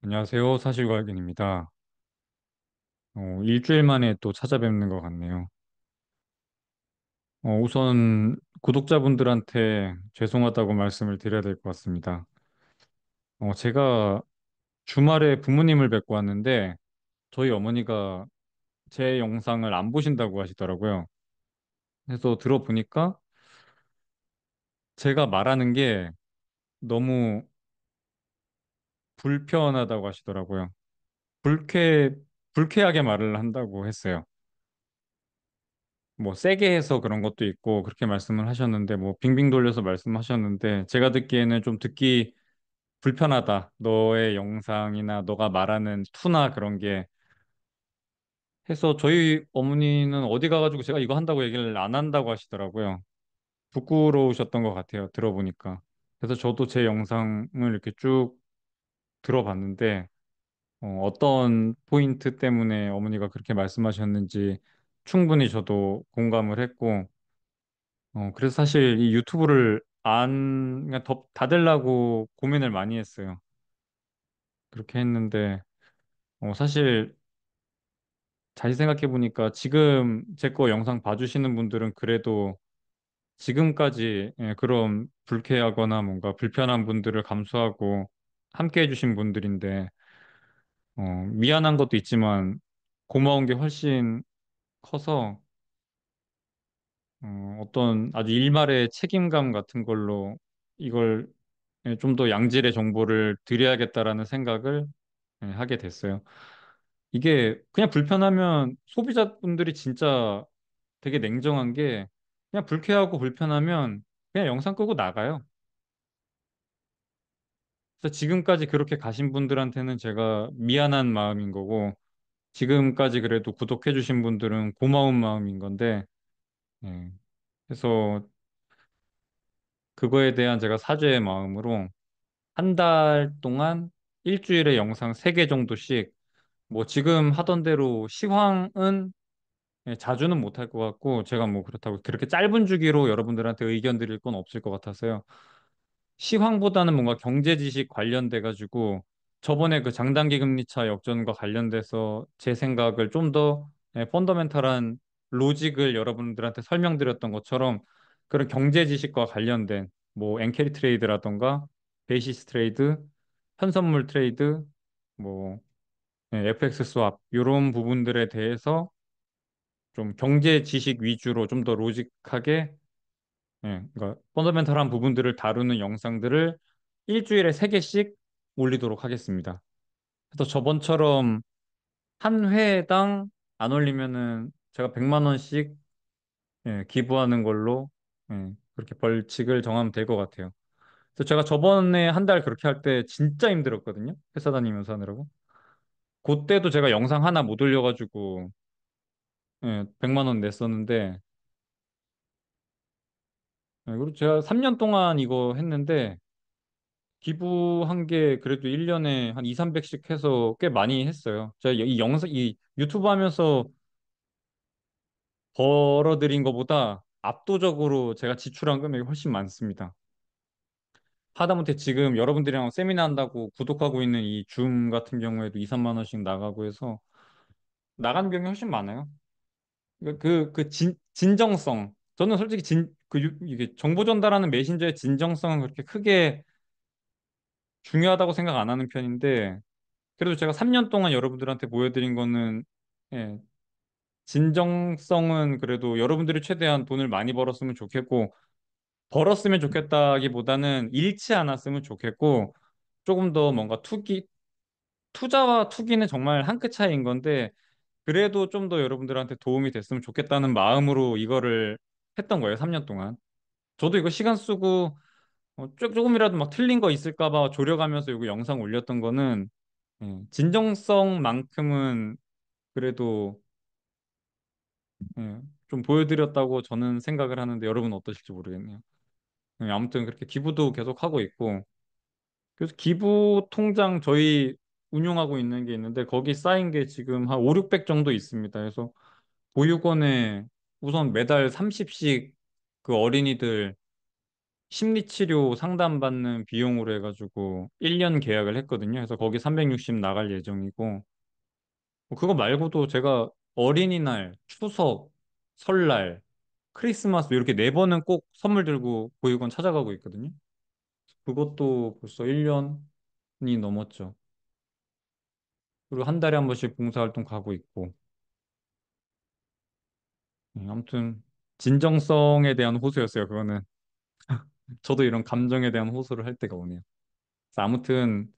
안녕하세요. 사실과학인입니다. 일주일 만에 또 찾아뵙는 것 같네요. 우선 구독자분들한테 죄송하다고 말씀을 드려야 될 것 같습니다. 제가 주말에 부모님을 뵙고 왔는데 저희 어머니가 제 영상을 안 보신다고 하시더라고요. 그래서 들어보니까 제가 말하는 게 너무 불편하다고 하시더라고요. 불쾌, 불쾌하게 말을 한다고 했어요. 뭐 세게 해서 그런 것도 있고 그렇게 말씀을 하셨는데 뭐 빙빙 돌려서 말씀하셨는데 제가 듣기에는 좀 듣기 불편하다. 너의 영상이나 너가 말하는 투나 그런 게 해서 저희 어머니는 어디 가가지고 제가 이거 한다고 얘기를 안 한다고 하시더라고요. 부끄러우셨던 것 같아요. 들어보니까. 그래서 저도 제 영상을 이렇게 쭉 들어봤는데 어떤 포인트 때문에 어머니가 그렇게 말씀하셨는지 충분히 저도 공감을 했고 그래서 사실 이 유튜브를 그냥 더 닫으려고 고민을 많이 했어요. 그렇게 했는데, 사실 잘 생각해 보니까 지금 제 거 영상 봐주시는 분들은 그래도 지금까지 그런 불쾌하거나 뭔가 불편한 분들을 감수하고 함께 해주신 분들인데, 미안한 것도 있지만 고마운 게 훨씬 커서, 어떤 아주 일말의 책임감 같은 걸로 이걸 좀 더 양질의 정보를 드려야겠다라는 생각을 하게 됐어요. 이게 그냥 불편하면 소비자분들이 진짜 되게 냉정한 게 그냥 불쾌하고 불편하면 그냥 영상 끄고 나가요. 그래서 지금까지 그렇게 가신 분들한테는 제가 미안한 마음인 거고 지금까지 그래도 구독해주신 분들은 고마운 마음인 건데 예. 그래서 그거에 대한 제가 사죄의 마음으로 한 달 동안 일주일에 영상 3개 정도씩 뭐 지금 하던 대로 시황은 자주는 못할 것 같고 제가 뭐 그렇다고 그렇게 짧은 주기로 여러분들한테 의견 드릴 건 없을 것 같아서요. 시황보다는 뭔가 경제 지식 관련돼 가지고 저번에 그 장단기 금리차 역전과 관련돼서 제 생각을 좀 더 펀더멘탈한 로직을 여러분들한테 설명드렸던 것처럼 그런 경제 지식과 관련된 뭐 엔캐리 트레이드라던가 베이시스 트레이드, 현선물 트레이드, 뭐 FX 스왑 이런 부분들에 대해서 좀 경제 지식 위주로 좀 더 로직하게 그러니까 펀더멘탈한 부분들을 다루는 영상들을 일주일에 3개씩 올리도록 하겠습니다. 그래서 저번처럼 한 회당 안 올리면은 제가 100만 원씩 기부하는 걸로 그렇게 벌칙을 정하면 될 것 같아요. 그래서 제가 저번에 한 달 그렇게 할 때 진짜 힘들었거든요. 회사 다니면서 하느라고. 그때도 제가 영상 하나 못 올려가지고 100만 원 냈었는데 그리고 제가 3년 동안 이거 했는데 기부한 게 그래도 1년에 한 2, 300씩 해서 꽤 많이 했어요. 제가 이 유튜브 하면서 벌어들인 것보다 압도적으로 제가 지출한 금액이 훨씬 많습니다. 하다못해 지금 여러분들이랑 세미나 한다고 구독하고 있는 이 줌 같은 경우에도 2, 3만 원씩 나가고 해서 나가는 경우가 훨씬 많아요. 진정성. 저는 솔직히 이게 정보 전달하는 메신저의 진정성은 그렇게 크게 중요하다고 생각 안 하는 편인데 그래도 제가 3년 동안 여러분들한테 보여드린 거는 예, 진정성은 그래도 여러분들이 최대한 돈을 많이 벌었으면 좋겠고 벌었으면 좋겠다기보다는 잃지 않았으면 좋겠고 조금 더 뭔가 투자와 투기는 정말 한 끗 차이인 건데 그래도 좀 더 여러분들한테 도움이 됐으면 좋겠다는 마음으로 이거를 했던 거예요, 3년 동안. 저도 이거 시간 쓰고 조금이라도 막 틀린 거 있을까 봐 조려가면서 이거 영상 올렸던 거는 진정성만큼은 그래도 좀 보여드렸다고 저는 생각을 하는데 여러분은 어떠실지 모르겠네요. 아무튼 그렇게 기부도 계속 하고 있고 그래서 기부 통장 저희 운용하고 있는 게 있는데 거기 쌓인 게 지금 한 5, 600 정도 있습니다. 그래서 보육원에 우선 매달 30씩 그 어린이들 심리치료 상담받는 비용으로 해가지고 1년 계약을 했거든요. 그래서 거기 360 나갈 예정이고, 뭐 그거 말고도 제가 어린이날, 추석, 설날, 크리스마스 이렇게 네 번은 꼭 선물 들고 보육원 찾아가고 있거든요. 그것도 벌써 1년이 넘었죠. 그리고 한 달에 한 번씩 봉사활동 가고 있고. 아무튼 진정성에 대한 호소였어요. 그거는 저도 이런 감정에 대한 호소를 할 때가 오네요. 그래서 아무튼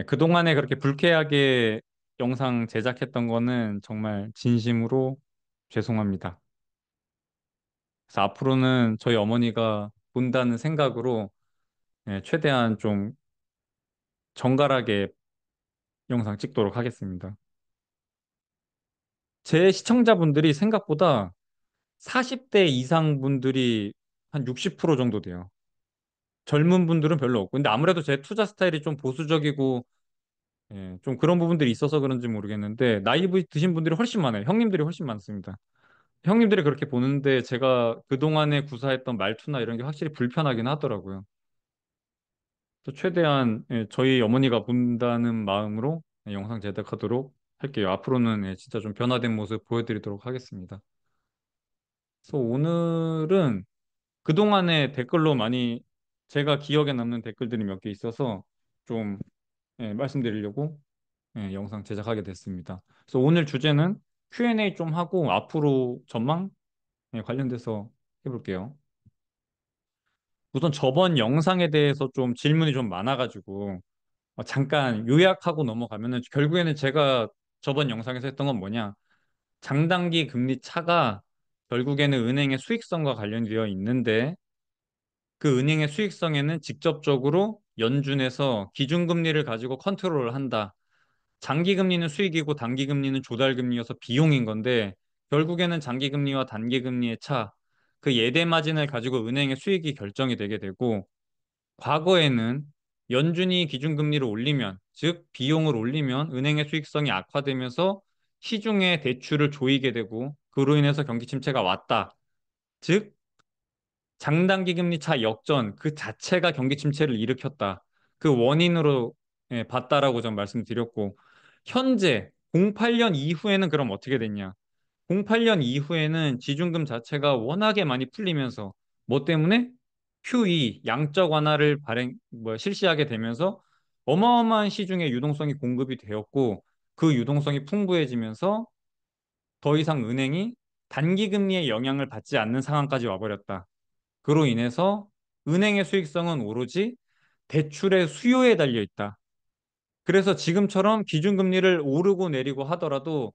그동안에 그렇게 불쾌하게 영상 제작했던 거는 정말 진심으로 죄송합니다. 그래서 앞으로는 저희 어머니가 본다는 생각으로 최대한 좀 정갈하게 영상 찍도록 하겠습니다. 제 시청자분들이 생각보다 40대 이상 분들이 한 60% 정도 돼요. 젊은 분들은 별로 없고. 근데 아무래도 제 투자 스타일이 좀 보수적이고, 좀 그런 부분들이 있어서 그런지 모르겠는데, 나이 드신 분들이 훨씬 많아요. 형님들이 훨씬 많습니다. 형님들이 그렇게 보는데, 제가 그동안에 구사했던 말투나 이런 게 확실히 불편하긴 하더라고요. 또 최대한 저희 어머니가 본다는 마음으로 영상 제작하도록 할게요. 앞으로는 진짜 좀 변화된 모습 보여드리도록 하겠습니다. 그래서 오늘은 그동안에 댓글로 많이 제가 기억에 남는 댓글들이 몇 개 있어서 좀 말씀드리려고 영상 제작하게 됐습니다. 그래서 오늘 주제는 Q&A 좀 하고 앞으로 전망 관련돼서 해볼게요. 우선 저번 영상에 대해서 좀 질문이 좀 많아가지고 잠깐 요약하고 넘어가면은 결국에는 제가 저번 영상에서 했던 건 뭐냐? 장단기 금리 차가 결국에는 은행의 수익성과 관련되어 있는데 그 은행의 수익성에는 직접적으로 연준에서 기준금리를 가지고 컨트롤을 한다. 장기금리는 수익이고 단기금리는 조달금리여서 비용인 건데 결국에는 장기금리와 단기금리의 차, 그 예대 마진을 가지고 은행의 수익이 결정이 되게 되고 과거에는 연준이 기준금리를 올리면, 즉 비용을 올리면 은행의 수익성이 악화되면서 시중에 대출을 조이게 되고 그로 인해서 경기 침체가 왔다. 즉 장단기 금리 차 역전 그 자체가 경기 침체를 일으켰다. 그 원인으로 봤다라고 전 말씀드렸고 현재 08년 이후에는 그럼 어떻게 됐냐? 08년 이후에는 지준금 자체가 워낙에 많이 풀리면서 뭐 때문에 QE 양적 완화를 실시하게 되면서 어마어마한 시중에 유동성이 공급이 되었고 그 유동성이 풍부해지면서 더 이상 은행이 단기 금리의 영향을 받지 않는 상황까지 와버렸다. 그로 인해서 은행의 수익성은 오로지 대출의 수요에 달려 있다. 그래서 지금처럼 기준금리를 오르고 내리고 하더라도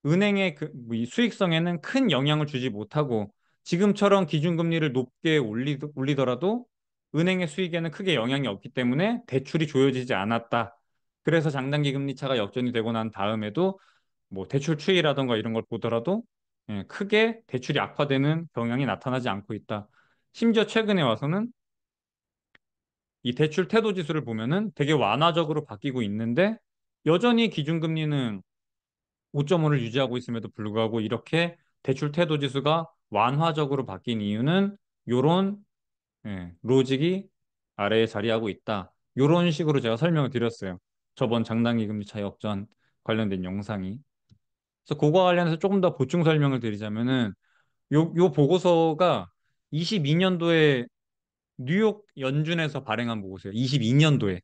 은행의 이 수익성에는 큰 영향을 주지 못하고 지금처럼 기준금리를 높게 올리더라도 은행의 수익에는 크게 영향이 없기 때문에 대출이 조여지지 않았다. 그래서 장단기 금리 차가 역전이 되고 난 다음에도 뭐 대출 추이라던가 이런 걸 보더라도 크게 대출이 악화되는 경향이 나타나지 않고 있다. 심지어 최근에 와서는 이 대출 태도 지수를 보면은 되게 완화적으로 바뀌고 있는데 여전히 기준금리는 5.5를 유지하고 있음에도 불구하고 이렇게 대출 태도 지수가 완화적으로 바뀐 이유는 요런 로직이 아래에 자리하고 있다. 요런 식으로 제가 설명을 드렸어요. 저번 장단기 금리 차 역전 관련된 영상이. 그래서 그거와 관련해서 조금 더 보충 설명을 드리자면은 요 보고서가 22년도에 뉴욕 연준에서 발행한 보고서예요. 22년도에.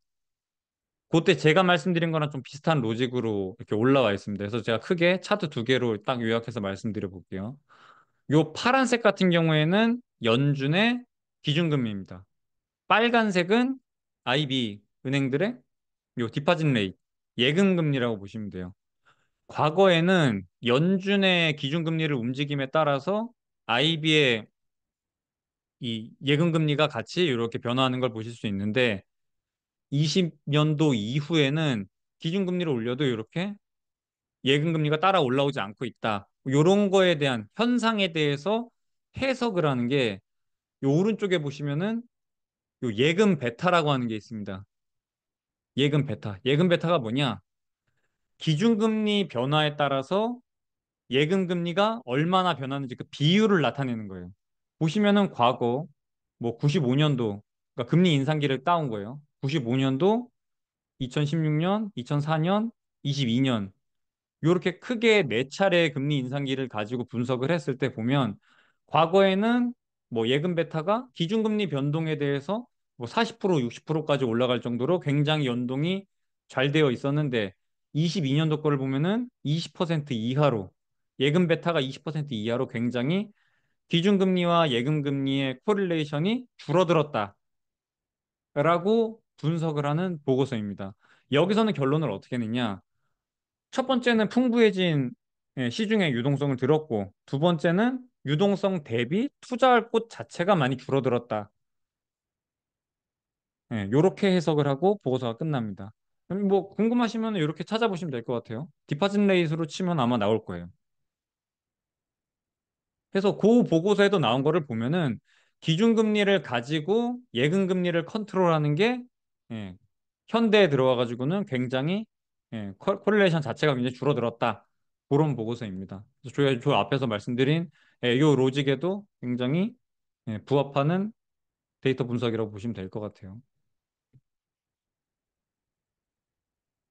그때 제가 말씀드린 거랑 좀 비슷한 로직으로 이렇게 올라와 있습니다. 그래서 제가 크게 차트 두 개로 딱 요약해서 말씀드려 볼게요. 요 파란색 같은 경우에는 연준의 기준금리입니다. 빨간색은 IB 은행들의 요 디파짓 레이트 예금금리라고 보시면 돼요. 과거에는 연준의 기준금리를 움직임에 따라서 IB의 이 예금금리가 같이 이렇게 변화하는 걸 보실 수 있는데 20년도 이후에는 기준금리를 올려도 이렇게 예금금리가 따라 올라오지 않고 있다. 이런 거에 대한 현상에 대해서 해석을 하는 게 요 오른쪽에 보시면은 요 예금 베타라고 하는 게 있습니다. 예금 베타. 예금 베타가 뭐냐? 기준금리 변화에 따라서 예금금리가 얼마나 변하는지 그 비율을 나타내는 거예요. 보시면은 과거 뭐 95년도, 그러니까 금리 인상기를 따온 거예요. 95년도, 2016년, 2004년, 22년. 요렇게 크게 네 차례 금리 인상기를 가지고 분석을 했을 때 보면 과거에는 뭐 예금 베타가 기준금리 변동에 대해서 뭐 40%, 60%까지 올라갈 정도로 굉장히 연동이 잘 되어 있었는데 22년도 거를 보면은 20% 이하로 예금 베타가 20% 이하로 굉장히 기준금리와 예금금리의 코릴레이션이 줄어들었다라고 분석을 하는 보고서입니다. 여기서는 결론을 어떻게 내냐? 첫 번째는 풍부해진 시중의 유동성을 들었고, 두 번째는 유동성 대비 투자할 곳 자체가 많이 줄어들었다. 이렇게 해석을 하고 보고서가 끝납니다. 뭐 궁금하시면 이렇게 찾아보시면 될 것 같아요. 디파짓 레이스로 치면 아마 나올 거예요. 그래서 그 보고서에도 나온 거를 보면은 기준금리를 가지고 예금금리를 컨트롤하는 게 예, 현대에 들어와 가지고는 굉장히 코릴레이션 자체가 굉장히 줄어들었다. 그런 보고서입니다. 그래서 저 앞에서 말씀드린 요 로직에도 굉장히 부합하는 데이터 분석이라고 보시면 될 것 같아요.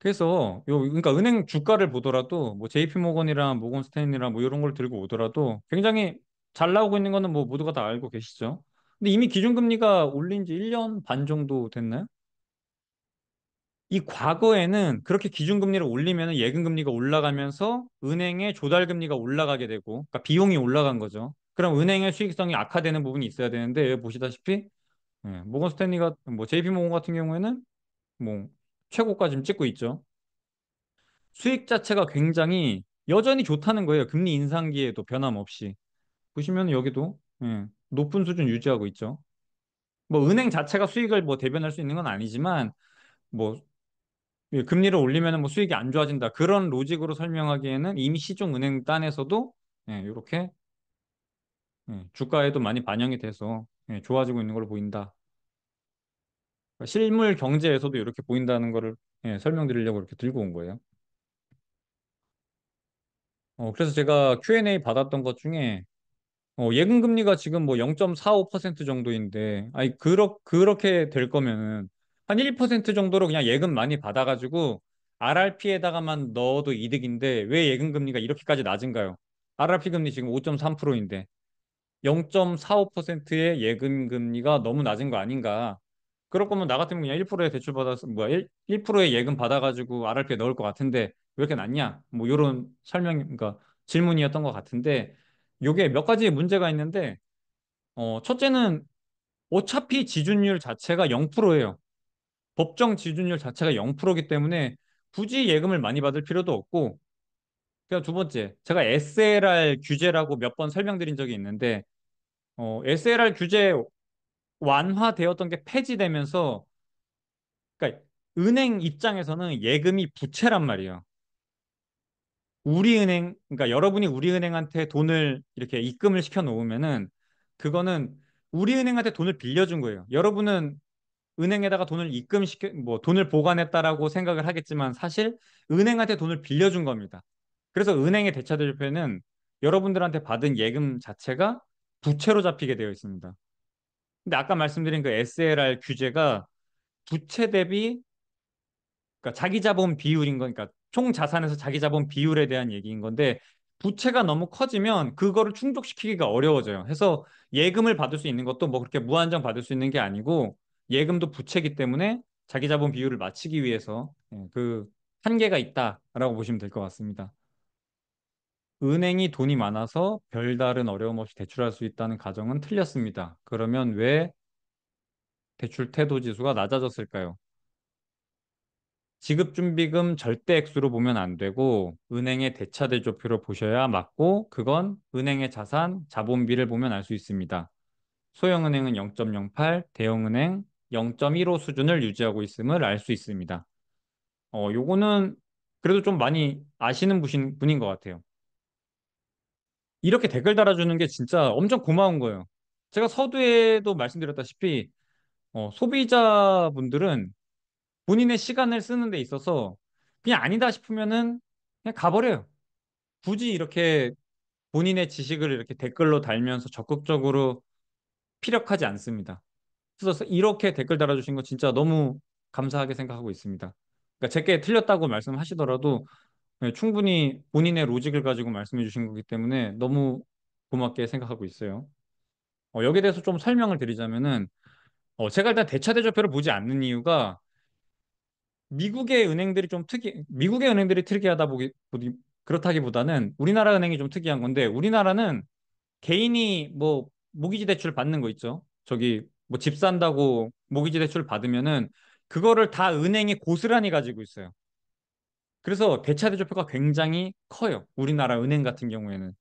그래서 그러니까 은행 주가를 보더라도 뭐 JP 모건이랑 모건 스탠리랑 뭐 이런 걸 들고 오더라도 굉장히 잘 나오고 있는 거는 뭐 모두가 다 알고 계시죠. 근데 이미 기준금리가 올린 지 1년 반 정도 됐나요? 이 과거에는 그렇게 기준금리를 올리면 예금금리가 올라가면서 은행의 조달금리가 올라가게 되고, 그러니까 비용이 올라간 거죠. 그럼 은행의 수익성이 악화되는 부분이 있어야 되는데, 여기 보시다시피, 모건 스탠리가, 뭐, JP 모건 같은 경우에는 뭐, 최고가 지금 찍고 있죠. 수익 자체가 굉장히 여전히 좋다는 거예요. 금리 인상기에도 변함없이. 보시면 여기도, 높은 수준 유지하고 있죠. 뭐, 은행 자체가 수익을 뭐 대변할 수 있는 건 아니지만, 뭐, 금리를 올리면 뭐 수익이 안 좋아진다. 그런 로직으로 설명하기에는 이미 시중 은행 단에서도 이렇게 주가에도 많이 반영이 돼서 좋아지고 있는 걸로 보인다. 그러니까 실물 경제에서도 이렇게 보인다는 거를 설명드리려고 이렇게 들고 온 거예요. 그래서 제가 Q&A 받았던 것 중에 예금 금리가 지금 뭐 0.45% 정도인데, 아니, 그렇게 될 거면은 한 1% 정도로 그냥 예금 많이 받아가지고 RRP에다가만 넣어도 이득인데 왜 예금 금리가 이렇게까지 낮은가요? RRP 금리 지금 5.3%인데 0.45%의 예금 금리가 너무 낮은 거 아닌가? 그럴 거면 나 같으면 그냥 1%의 대출 받아서 뭐야 1%의 예금 받아가지고 RRP에 넣을 것 같은데 왜 이렇게 낮냐? 뭐 이런 그러니까 질문이었던 것 같은데 요게 몇 가지 문제가 있는데 첫째는 어차피 지준율 자체가 0%예요. 법정 지준율 자체가 0%이기 때문에 굳이 예금을 많이 받을 필요도 없고 그냥 두 번째 제가 SLR 규제라고 몇 번 설명드린 적이 있는데 SLR 규제 완화되었던 게 폐지되면서 그러니까 은행 입장에서는 예금이 부채란 말이에요. 우리은행, 그러니까 여러분이 우리은행한테 돈을 이렇게 입금을 시켜 놓으면은 그거는 우리은행한테 돈을 빌려준 거예요. 여러분은 은행에다가 돈을 입금시켜, 뭐 돈을 보관했다라고 생각을 하겠지만 사실 은행한테 돈을 빌려준 겁니다. 그래서 은행의 대차대조표는 여러분들한테 받은 예금 자체가 부채로 잡히게 되어 있습니다. 근데 아까 말씀드린 그 SLR 규제가 부채 대비 그러니까 자기 자본 비율인 거니까 총 자산에서 자기 자본 비율에 대한 얘기인 건데 부채가 너무 커지면 그거를 충족시키기가 어려워져요. 해서 예금을 받을 수 있는 것도 뭐 그렇게 무한정 받을 수 있는 게 아니고 예금도 부채이기 때문에 자기 자본 비율을 맞추기 위해서 그 한계가 있다라고 보시면 될 것 같습니다. 은행이 돈이 많아서 별다른 어려움 없이 대출할 수 있다는 가정은 틀렸습니다. 그러면 왜 대출 태도 지수가 낮아졌을까요? 지급준비금 절대 액수로 보면 안 되고 은행의 대차대조표로 보셔야 맞고 그건 은행의 자산, 자본비를 보면 알 수 있습니다. 소형은행은 0.08, 대형은행 0.15 수준을 유지하고 있음을 알 수 있습니다. 요거는 그래도 좀 많이 아시는 분인 것 같아요. 이렇게 댓글 달아주는 게 진짜 엄청 고마운 거예요. 제가 서두에도 말씀드렸다시피 소비자분들은 본인의 시간을 쓰는 데 있어서 그냥 아니다 싶으면은 그냥 가버려요. 굳이 이렇게 본인의 지식을 이렇게 댓글로 달면서 적극적으로 피력하지 않습니다. 그래서 이렇게 댓글 달아주신 거 진짜 너무 감사하게 생각하고 있습니다. 그러니까 제게 틀렸다고 말씀하시더라도 충분히 본인의 로직을 가지고 말씀해 주신 거기 때문에 너무 고맙게 생각하고 있어요. 여기에 대해서 좀 설명을 드리자면은 제가 일단 대차대조표를 보지 않는 이유가 미국의 은행들이 특이하다 그렇다기보다는 우리나라 은행이 좀 특이한 건데 우리나라는 개인이 뭐 모기지 대출 받는 거 있죠. 저기 뭐 집 산다고 모기지 대출 받으면은 그거를 다 은행이 고스란히 가지고 있어요. 그래서 대차대조표가 굉장히 커요. 우리나라 은행 같은 경우에는.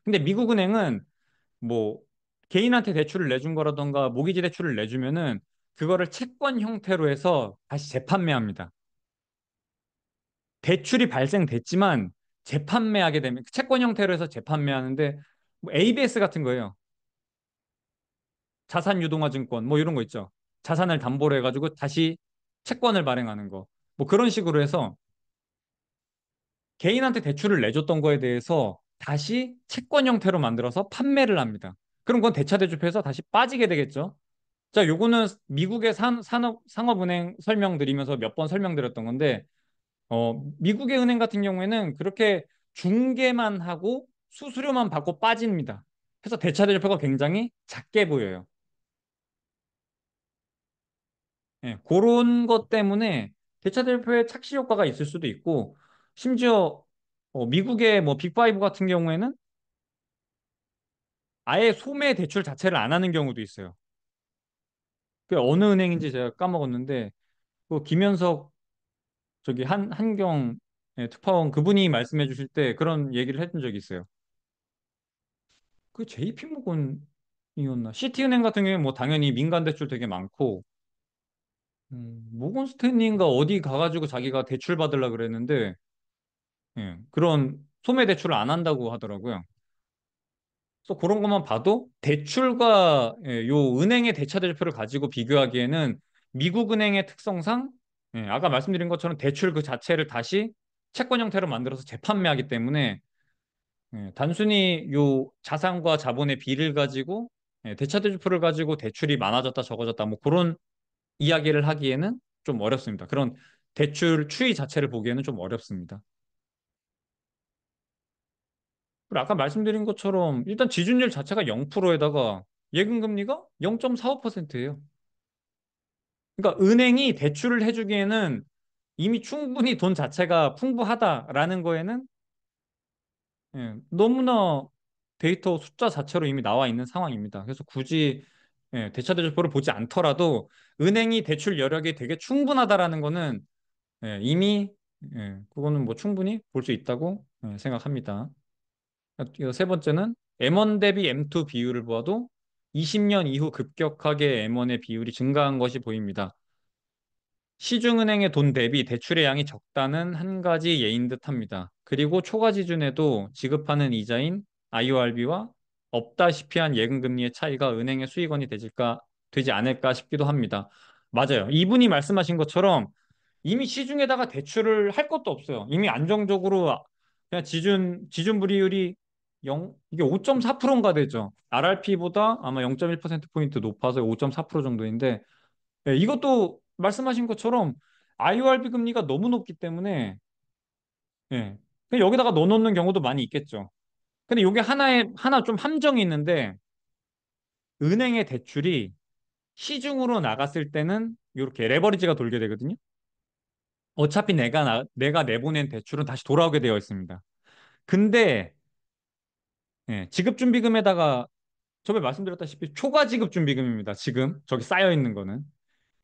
근데 미국 은행은 뭐 개인한테 대출을 내준 거라던가 모기지 대출을 내주면은 그거를 채권 형태로 해서 다시 재판매합니다. 대출이 발생됐지만 재판매하게 되면 채권 형태로 해서 재판매하는데 뭐 ABS 같은 거예요. 자산 유동화 증권 뭐 이런 거 있죠. 자산을 담보로 해가지고 다시 채권을 발행하는 거. 뭐 그런 식으로 해서 개인한테 대출을 내줬던 거에 대해서 다시 채권 형태로 만들어서 판매를 합니다. 그럼 그건 대차대조표에서 다시 빠지게 되겠죠. 자, 요거는 미국의 상업은행 설명드리면서 몇 번 설명드렸던 건데, 미국의 은행 같은 경우에는 그렇게 중개만 하고 수수료만 받고 빠집니다. 그래서 대차대조표가 굉장히 작게 보여요. 예, 그런 것 때문에 대차대조표에 착시 효과가 있을 수도 있고, 심지어 미국의 뭐 빅5 같은 경우에는 아예 소매 대출 자체를 안 하는 경우도 있어요. 그 어느 은행인지 제가 까먹었는데, 그 김현석 저기 한경 특파원 그분이 말씀해 주실 때 그런 얘기를 해준 적이 있어요. 그 JP모건이었나? 시티은행 같은 경우에 뭐 당연히 민간 대출 되게 많고, 모건 스탠리인가 어디 가가지고 자기가 대출 받으려 그랬는데, 그런 소매 대출을 안 한다고 하더라고요. 그래서 그런 것만 봐도 대출과 요 은행의 대차 대조표를 가지고 비교하기에는 미국 은행의 특성상 아까 말씀드린 것처럼 대출 그 자체를 다시 채권 형태로 만들어서 재판매하기 때문에 단순히 요 자산과 자본의 비를 가지고 대차 대조표를 가지고 대출이 많아졌다 적어졌다 뭐 그런 이야기를 하기에는 좀 어렵습니다. 그런 대출 추이 자체를 보기에는 좀 어렵습니다. 그리고 아까 말씀드린 것처럼 일단 지준율 자체가 0%에다가 예금금리가 0.45%예요. 그러니까 은행이 대출을 해주기에는 이미 충분히 돈 자체가 풍부하다라는 거에는 너무나 데이터 숫자 자체로 이미 나와 있는 상황입니다. 그래서 굳이 대차대조표를 보지 않더라도 은행이 대출 여력이 되게 충분하다라는 거는 이미 그거는 뭐 충분히 볼 수 있다고 생각합니다. 세 번째는 M1 대비 M2 비율을 보아도 20년 이후 급격하게 M1의 비율이 증가한 것이 보입니다. 시중은행의 돈 대비 대출의 양이 적다는 한 가지 예인 듯합니다. 그리고 초과 지준에도 지급하는 이자인 IORB와 없다시피 한 예금금리의 차이가 은행의 수익원이 되지 않을까 싶기도 합니다. 맞아요. 이분이 말씀하신 것처럼 이미 시중에다가 대출을 할 것도 없어요. 이미 안정적으로 그냥 지준 불이율이 이게 5.4%인가 되죠. RRP보다 아마 0.1%포인트 높아서 5.4% 정도인데, 이것도 말씀하신 것처럼 IORB 금리가 너무 높기 때문에, 그냥 여기다가 넣어놓는 경우도 많이 있겠죠. 근데 이게 하나 좀 함정이 있는데, 은행의 대출이 시중으로 나갔을 때는 이렇게 레버리지가 돌게 되거든요. 어차피 내가 내보낸 대출은 다시 돌아오게 되어 있습니다. 근데 지급준비금에다가 저번에 말씀드렸다시피 초과 지급준비금입니다. 지금 저기 쌓여 있는 거는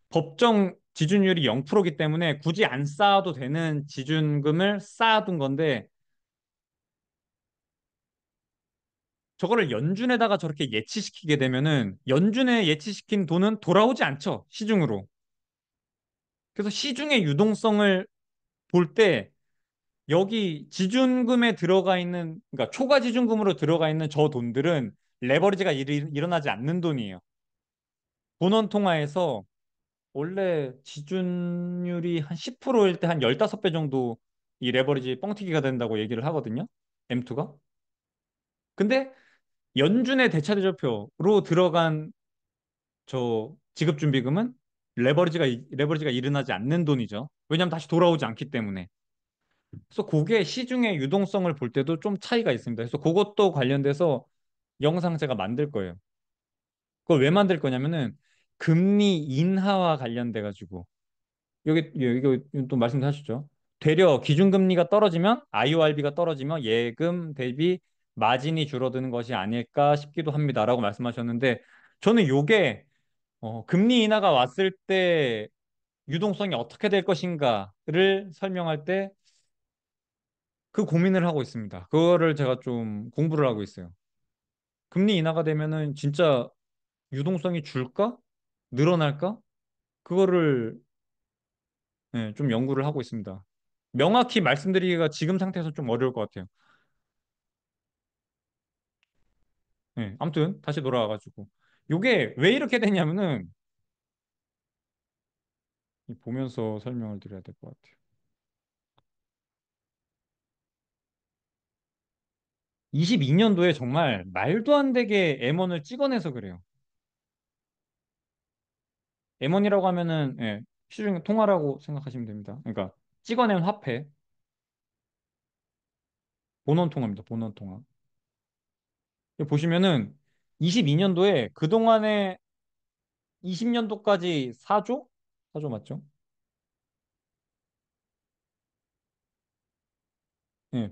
법정 지준율이 0%이기 때문에 굳이 안 쌓아도 되는 지준금을 쌓아둔 건데 저거를 연준에다가 저렇게 예치시키게 되면은 연준에 예치시킨 돈은 돌아오지 않죠. 시중으로. 그래서 시중의 유동성을 볼 때 여기 지준금에 들어가 있는, 그러니까 초과 지준금으로 들어가 있는 저 돈들은 레버리지가 일어나지 않는 돈이에요. 본원 통화에서 원래 지준율이 한 10%일 때 한 15배 정도 이 레버리지 뻥튀기가 된다고 얘기를 하거든요. M2가. 근데 연준의 대차대조표로 들어간 저 지급준비금은 레버리지가 일어나지 않는 돈이죠. 왜냐하면 다시 돌아오지 않기 때문에. 그래서 그게 시중의 유동성을 볼 때도 좀 차이가 있습니다. 그래서 그것도 관련돼서 영상 제가 만들 거예요. 그걸 왜 만들 거냐면은 금리 인하와 관련돼 가지고 여기 또 말씀하셨죠. 되려 기준금리가 떨어지면 IORB가 떨어지면 예금 대비 마진이 줄어드는 것이 아닐까 싶기도 합니다라고 말씀하셨는데 저는 요게 금리 인하가 왔을 때 유동성이 어떻게 될 것인가를 설명할 때 그 고민을 하고 있습니다. 그거를 제가 좀 공부를 하고 있어요. 금리 인하가 되면은 진짜 유동성이 줄까? 늘어날까? 그거를 좀 연구를 하고 있습니다. 명확히 말씀드리기가 지금 상태에서 좀 어려울 것 같아요. 아무튼 다시 돌아와가지고 요게 왜 이렇게 됐냐면은 보면서 설명을 드려야 될 것 같아요. 22년도에 정말 말도 안 되게 M1을 찍어내서 그래요. M1이라고 하면은 시중에 통화라고 생각하시면 됩니다. 그러니까 찍어낸 화폐, 본원 통화입니다. 본원 통화. 여기 보시면은 22년도에 그동안에 20년도까지 4조? 4조 맞죠?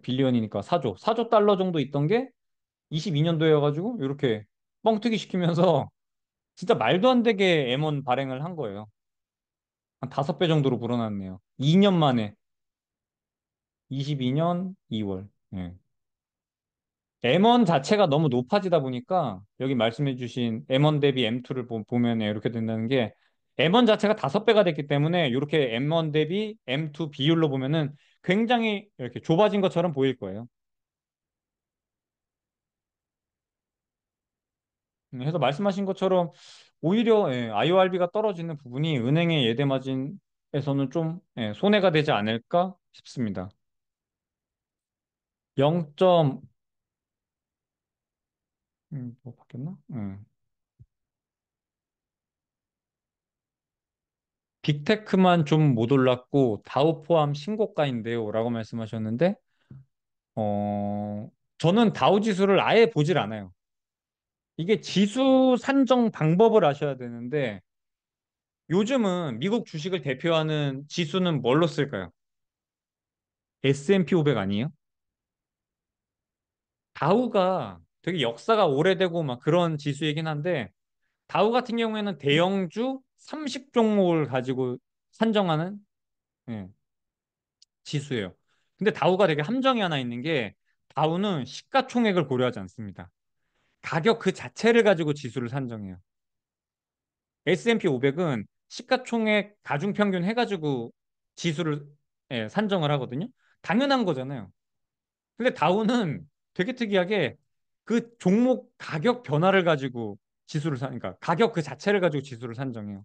빌리언이니까 4조. 4조 달러 정도 있던 게 22년도여가지고 이렇게 뻥튀기 시키면서 진짜 말도 안 되게 M1 발행을 한 거예요. 한 5배 정도로 불어났네요. 2년 만에 22년 2월. M1 자체가 너무 높아지다 보니까 여기 말씀해주신 M1 대비 M2를 보면 이렇게 된다는 게 M1 자체가 5배가 됐기 때문에 이렇게 M1 대비 M2 비율로 보면은 굉장히 이렇게 좁아진 것처럼 보일 거예요. 해서 말씀하신 것처럼 오히려 IORB가 떨어지는 부분이 은행의 예대 마진에서는 좀 손해가 되지 않을까 싶습니다. 0. 뭐 바뀌었나? 빅테크만 좀 못 올랐고 다우 포함 신고가인데요. 라고 말씀하셨는데 어, 저는 다우 지수를 아예 보질 않아요. 이게 지수 산정 방법을 아셔야 되는데 요즘은 미국 주식을 대표하는 지수는 뭘로 쓸까요? S&P 500 아니에요? 다우가 되게 역사가 오래되고 막 그런 지수이긴 한데 다우 같은 경우에는 대형주 30 종목을 가지고 산정하는 예, 지수예요. 근데 다우가 되게 함정이 하나 있는 게 다우는 시가총액을 고려하지 않습니다. 가격 그 자체를 가지고 지수를 산정해요. S&P 500은 시가총액 가중평균 해가지고 지수를 산정을 하거든요. 당연한 거잖아요. 근데 다우는 되게 특이하게 그 종목 가격 변화를 가지고 그러니까 가격 그 자체를 가지고 지수를 산정해요.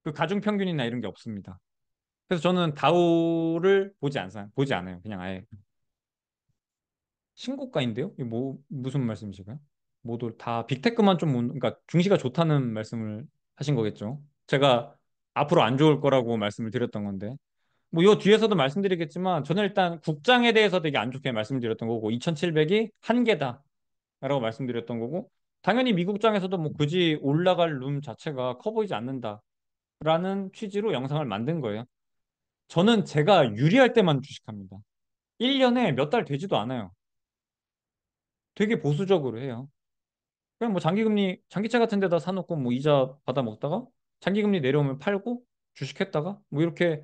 그 가중평균이나 이런 게 없습니다. 그래서 저는 다우를 보지 않아요. 그냥 아예 신고가인데요? 이게 뭐 무슨 말씀이실까요? 모두 다 빅테크만 좀 그러니까 중시가 좋다는 말씀을 하신 거겠죠. 제가 앞으로 안 좋을 거라고 말씀을 드렸던 건데 뭐 요 뒤에서도 말씀드리겠지만 저는 일단 국장에 대해서 되게 안 좋게 말씀드렸던 거고 2700이 한계다라고 말씀드렸던 거고 당연히 미국장에서도 뭐 굳이 올라갈 룸 자체가 커 보이지 않는다라는 취지로 영상을 만든 거예요. 저는 제가 유리할 때만 주식합니다. 1년에 몇 달 되지도 않아요. 되게 보수적으로 해요. 그냥 뭐 장기금리, 장기채 같은 데다 사놓고 뭐 이자 받아 먹다가 장기금리 내려오면 팔고 주식했다가 뭐 이렇게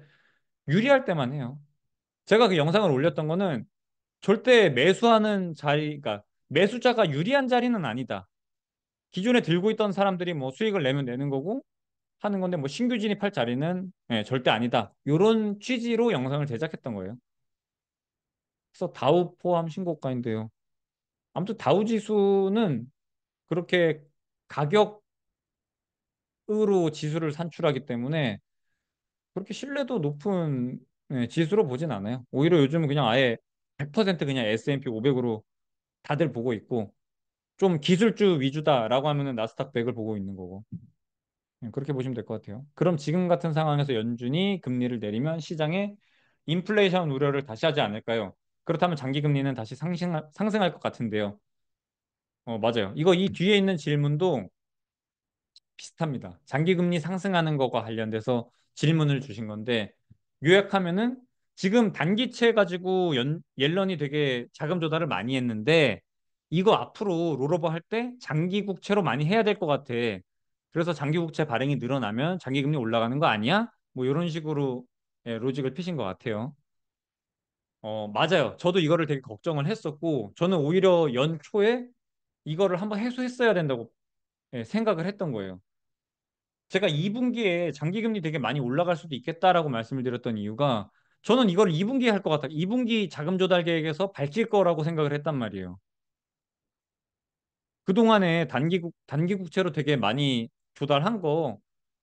유리할 때만 해요. 제가 그 영상을 올렸던 거는 절대 매수하는 자리, 그러니까 매수자가 유리한 자리는 아니다. 기존에 들고 있던 사람들이 뭐 수익을 내면 내는 거고 하는 건데 뭐 신규 진입할 자리는 절대 아니다. 이런 취지로 영상을 제작했던 거예요. 그래서 다우 포함 신고가인데요. 아무튼 다우 지수는 그렇게 가격으로 지수를 산출하기 때문에 그렇게 신뢰도 높은 지수로 보진 않아요. 오히려 요즘은 그냥 아예 100% 그냥 S&P 500으로 다들 보고 있고 좀 기술주 위주다라고 하면은 나스닥 100을 보고 있는 거고. 그렇게 보시면 될 것 같아요. 그럼 지금 같은 상황에서 연준이 금리를 내리면 시장에 인플레이션 우려를 다시 하지 않을까요? 그렇다면 장기 금리는 다시 상승할 것 같은데요. 맞아요. 이거 이 뒤에 있는 질문도 비슷합니다. 장기금리 상승하는 것과 관련돼서 질문을 주신 건데, 요약하면은 지금 단기채 가지고 옐런이 되게 자금 조달을 많이 했는데, 이거 앞으로 롤오버 할 때 장기 국채로 많이 해야 될 것 같아. 그래서 장기 국채 발행이 늘어나면 장기금리 올라가는 거 아니야? 뭐 이런 식으로 로직을 피신 것 같아요. 맞아요. 저도 이거를 되게 걱정을 했었고, 저는 오히려 연초에 이거를 한번 해소했어야 된다고 생각을 했던 거예요. 제가 2분기에 장기금리 되게 많이 올라갈 수도 있겠다라고 말씀을 드렸던 이유가 저는 이걸 2분기에 할 것 같아. 2분기 자금 조달 계획에서 밝힐 거라고 생각을 했단 말이에요. 그동안에 단기 국채로 되게 많이 조달한 거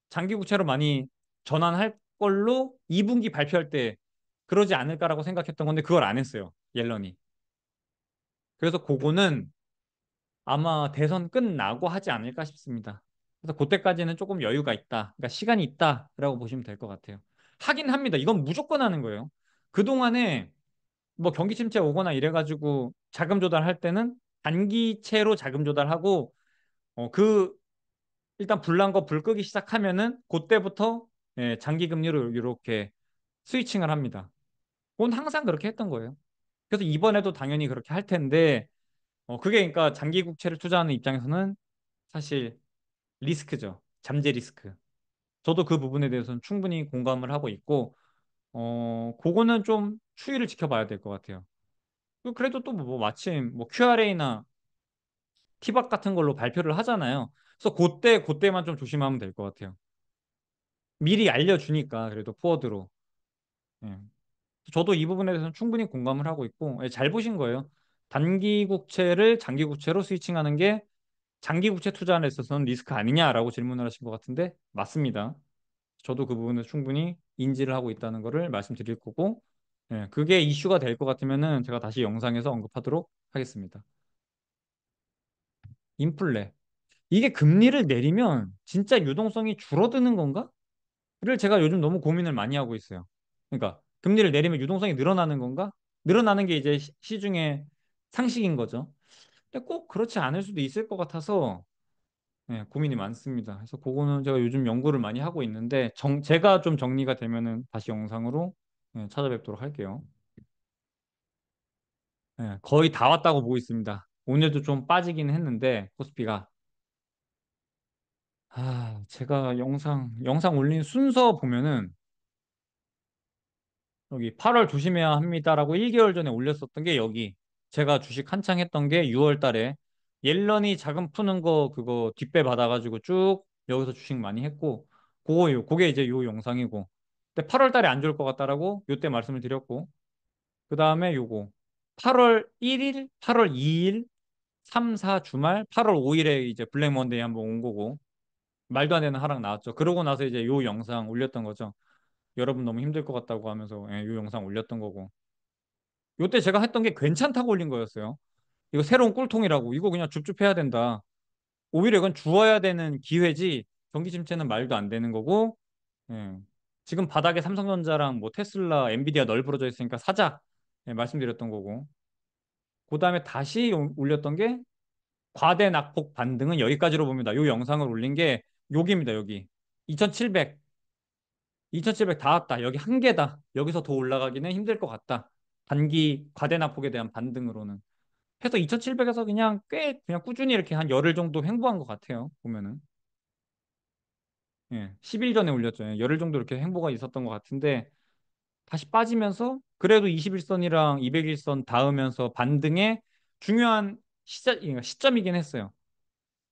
장기 국채로 많이 전환할 걸로 2분기 발표할 때 그러지 않을까라고 생각했던 건데 그걸 안 했어요. 옐런이. 그래서 그거는 아마 대선 끝나고 하지 않을까 싶습니다. 그래서 그때까지는 조금 여유가 있다. 그러니까 시간이 있다라고 보시면 될 것 같아요. 하긴 합니다. 이건 무조건 하는 거예요. 그동안에 뭐 경기 침체 오거나 이래가지고 자금 조달할 때는 단기채로 자금 조달하고 그 일단 불난 거 불 끄기 시작하면은 그때부터 장기 금리로 이렇게 스위칭을 합니다. 그건 항상 그렇게 했던 거예요. 그래서 이번에도 당연히 그렇게 할 텐데 그게 그러니까 장기 국채를 투자하는 입장에서는 사실 리스크죠. 잠재 리스크. 저도 그 부분에 대해서는 충분히 공감을 하고 있고, 그거는 좀 추이를 지켜봐야 될 것 같아요. 그래도 또 뭐 마침 뭐 Q&A나 티박 같은 걸로 발표를 하잖아요. 그래서 그때만 좀 조심하면 될 것 같아요. 미리 알려주니까 그래도 포워드로. 예. 저도 이 부분에 대해서는 충분히 공감을 하고 있고, 잘 보신 거예요. 단기 국채를 장기 국채로 스위칭하는 게 장기 국채 투자에 있어서는 리스크 아니냐라고 질문을 하신 것 같은데, 맞습니다. 저도 그 부분을 충분히 인지를 하고 있다는 것을 말씀드릴 거고, 그게 이슈가 될 것 같으면은 제가 다시 영상에서 언급하도록 하겠습니다. 인플레. 이게 금리를 내리면 진짜 유동성이 줄어드는 건가? 를 제가 요즘 너무 고민을 많이 하고 있어요. 그러니까 금리를 내리면 유동성이 늘어나는 건가? 늘어나는 게 이제 시중의 상식인 거죠. 근데 꼭 그렇지 않을 수도 있을 것 같아서 고민이 많습니다. 그래서 그거는 제가 요즘 연구를 많이 하고 있는데 제가 좀 정리가 되면은 다시 영상으로 찾아뵙도록 할게요. 거의 다 왔다고 보고 있습니다. 오늘도 좀 빠지긴 했는데 코스피가 제가 영상 올린 순서 보면은 여기 8월 조심해야 합니다라고 1개월 전에 올렸었던 게 여기 제가 주식 한창 했던 게 6월 달에 옐런이 자금 푸는 거 그거 뒷배 받아가지고 쭉 여기서 주식 많이 했고 그게 이제 요 영상이고 근데 8월 달에 안 좋을 것 같다라고 요때 말씀을 드렸고 그 다음에 요거 8월 1일, 8월 2일, 3, 4 주말, 8월 5일에 이제 블랙 먼데이 한번 온 거고 말도 안 되는 하락 나왔죠. 그러고 나서 이제 요 영상 올렸던 거죠. 여러분 너무 힘들 것 같다고 하면서 요 영상 올렸던 거고 요때 제가 했던 게 괜찮다고 올린 거였어요. 이거 새로운 꿀통이라고 이거 그냥 줍줍해야 된다. 오히려 이건 주어야 되는 기회지 경기 침체는 말도 안 되는 거고 예. 지금 바닥에 삼성전자랑 뭐 테슬라, 엔비디아 널브러져 있으니까 사자 말씀드렸던 거고 그 다음에 다시 올렸던 게 과대 낙폭 반등은 여기까지로 봅니다. 요 영상을 올린 게 여기입니다. 여기 2700 2700 닿았다. 여기 한계다. 여기서 더 올라가기는 힘들 것 같다. 단기 과대 낙폭에 대한 반등으로는. 해서 2700에서 그냥 꽤 그냥 꾸준히 이렇게 한 열흘 정도 횡보한 것 같아요. 보면은. 10일 전에 올렸죠. 열흘 정도 이렇게 횡보가 있었던 것 같은데 다시 빠지면서 그래도 21선이랑 200일선 닿으면서 반등의 중요한 시점이긴 했어요.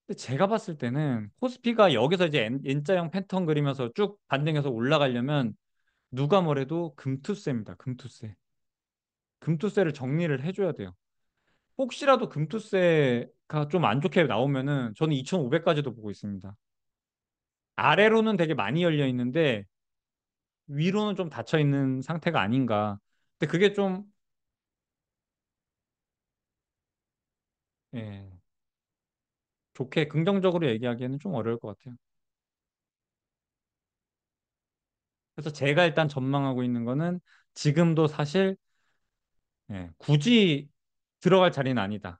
근데 제가 봤을 때는 코스피가 여기서 이제 N자형 패턴 그리면서 쭉 반등해서 올라가려면 누가 뭐래도 금투세입니다. 금투세. 금투세를 정리를 해줘야 돼요. 혹시라도 금투세가 좀 안 좋게 나오면은 저는 2,500까지도 보고 있습니다. 아래로는 되게 많이 열려 있는데 위로는 좀 닫혀 있는 상태가 아닌가. 근데 그게 좀 예, 좋게 긍정적으로 얘기하기에는 좀 어려울 것 같아요. 그래서 제가 일단 전망하고 있는 거는 지금도 사실 굳이 들어갈 자리는 아니다.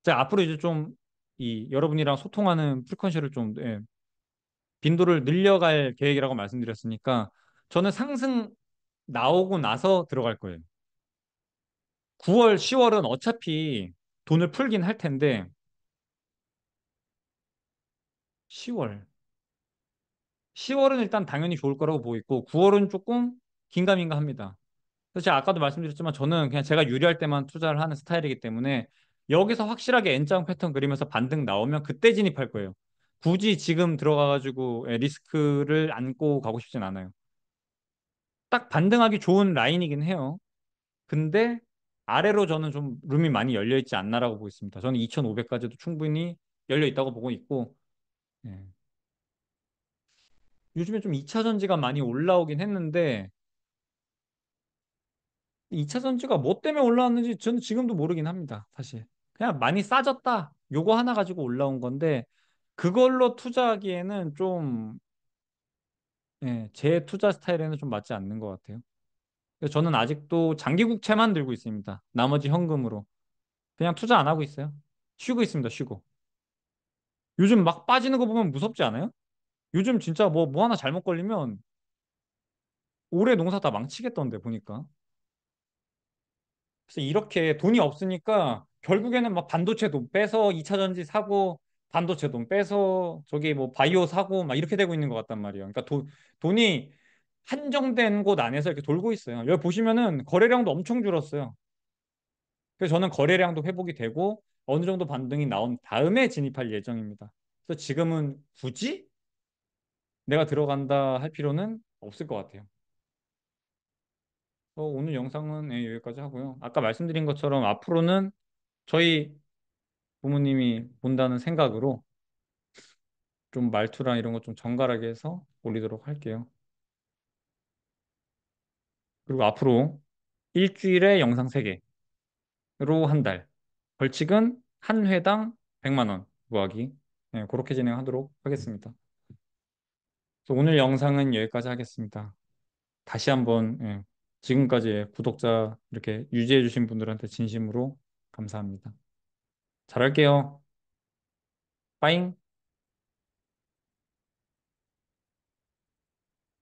제가 앞으로 이제 좀 이 여러분이랑 소통하는 프리퀀시를 좀 빈도를 늘려갈 계획이라고 말씀드렸으니까 저는 상승 나오고 나서 들어갈 거예요. 9월, 10월은 어차피 돈을 풀긴 할 텐데 10월. 10월은 일단 당연히 좋을 거라고 보고 있고 9월은 조금 긴가민가 합니다. 그래서 제가 아까도 말씀드렸지만 저는 그냥 제가 유리할 때만 투자를 하는 스타일이기 때문에 여기서 확실하게 N자 패턴 그리면서 반등 나오면 그때 진입할 거예요. 굳이 지금 들어가가지고 리스크를 안고 가고 싶진 않아요. 딱 반등하기 좋은 라인이긴 해요. 근데 아래로 저는 좀 룸이 많이 열려 있지 않나라고 보고 있습니다. 저는 2,500까지도 충분히 열려 있다고 보고 있고 예. 요즘에 좀 2차 전지가 많이 올라오긴 했는데 2차 전지가 뭐 때문에 올라왔는지 저는 지금도 모르긴 합니다. 사실. 그냥 많이 싸졌다. 요거 하나 가지고 올라온 건데 그걸로 투자하기에는 좀 제 투자 스타일에는 좀 맞지 않는 것 같아요. 그래서 저는 아직도 장기국채만 들고 있습니다. 나머지 현금으로. 그냥 투자 안 하고 있어요. 쉬고 있습니다. 쉬고. 요즘 막 빠지는 거 보면 무섭지 않아요? 요즘 진짜 뭐 하나 잘못 걸리면 올해 농사 다 망치겠던데 보니까. 그래서 이렇게 돈이 없으니까 결국에는 막 반도체 돈 빼서 2차 전지 사고 반도체 돈 빼서 저기 뭐 바이오 사고 막 이렇게 되고 있는 것 같단 말이에요. 그러니까 돈이 한정된 곳 안에서 이렇게 돌고 있어요. 여기 보시면은 거래량도 엄청 줄었어요. 그래서 저는 거래량도 회복이 되고 어느 정도 반등이 나온 다음에 진입할 예정입니다. 그래서 지금은 굳이 내가 들어간다 할 필요는 없을 것 같아요. 오늘 영상은 여기까지 하고요. 아까 말씀드린 것처럼 앞으로는 저희 부모님이 본다는 생각으로 좀 말투랑 이런 거 좀 정갈하게 해서 올리도록 할게요. 그리고 앞으로 일주일에 영상 3개로 한 달. 벌칙은 한 회당 100만 원 구하기. 그렇게 진행하도록 하겠습니다. 그래서 오늘 영상은 여기까지 하겠습니다. 다시 한번 지금까지 구독자 이렇게 유지해 주신 분들한테 진심으로 감사합니다. 잘할게요. 빠잉.